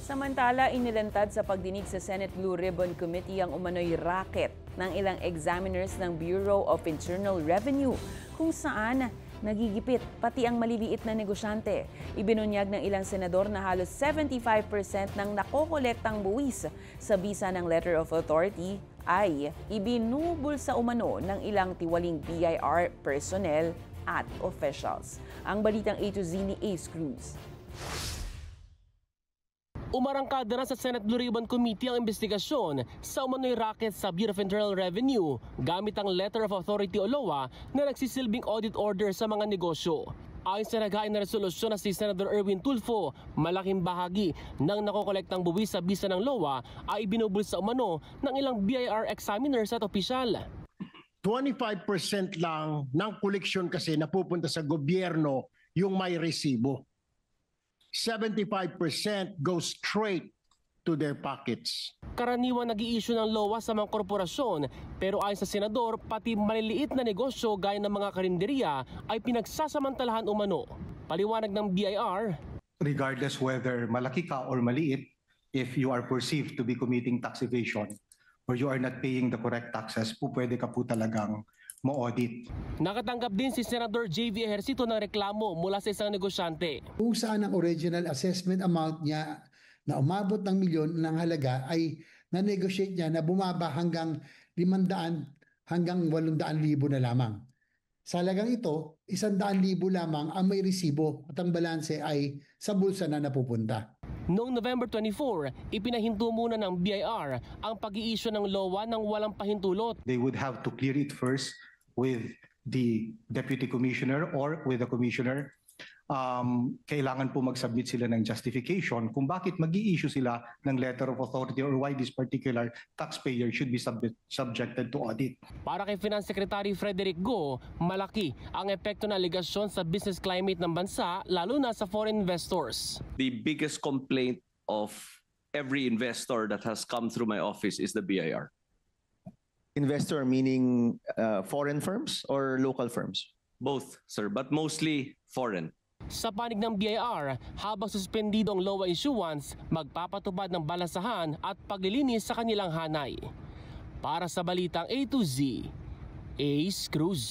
Samantala, inilantad sa pagdinig sa Senate Blue Ribbon Committee ang umano'y racket ng ilang examiners ng Bureau of Internal Revenue kung saan nagigipit pati ang maliliit na negosyante. Ibinunyag ng ilang senador na halos 75% ng nakokolektang buwis sa bisa ng Letter of Authority ay ibinubul sa umano ng ilang tiwaling BIR personnel at officials. Ang balitang A to Z ni Ace Cruz. Umarangkada na sa Senate Blue Ribbon Committee ang investigasyon sa umano'y racket sa Bureau of Internal Revenue gamit ang Letter of Authority o LOA na nagsisilbing audit order sa mga negosyo. Ayon sa naghain na resolusyon na si Senator Erwin Tulfo, malaking bahagi ng nakokolektang buwis sa bisa ng LOA ay binubul sa umano ng ilang BIR examiners at opisyal. 25% lang ng koleksyon kasi napupunta sa gobyerno yung may resibo. 75% goes straight to their pockets. Karaniwan nag-i-issue ng LOA sa mga korporasyon pero ayon sa senador, pati maliliit na negosyo gaya ng mga karinderya ay pinagsasamantalahan umano. Paliwanag ng BIR, regardless whether malaki ka or maliit, if you are perceived to be committing tax evasion or you are not paying the correct taxes, pwede ka po talagang ma-audit. Nakatanggap din si Senator JV Ejercito ng reklamo mula sa isang negosyante. Kung saan ang original assessment amount niya na umabot ng milyon ng halaga ay na-negotiate niya na bumaba hanggang 500 hanggang 800,000 na lamang. Sa halagang ito, 100,000 lamang ang may resibo at ang balanse ay sa bulsa na napupunta. Noong November 24, ipinahinto muna ng BIR ang pag-i-issue ng LOA ng walang pahintulot. They would have to clear it first with the deputy commissioner or with the commissioner. Kailangan po mag-submit sila ng justification kung bakit mag-i-issue sila ng letter of authority or why this particular taxpayer should be subjected to audit. Para kay Finance Secretary Frederick Go, malaki ang epekto ng aligasyon sa business climate ng bansa, lalo na sa foreign investors. The biggest complaint of every investor that has come through my office is the BIR. Investor meaning foreign firms or local firms? Both, sir, but mostly foreign. Sa panig ng BIR, habang suspendido ang LOA issuance, magpapatupad ng balansahan at paglilinis sa kanilang hanay. Para sa balitang A to Z, Ace Cruz.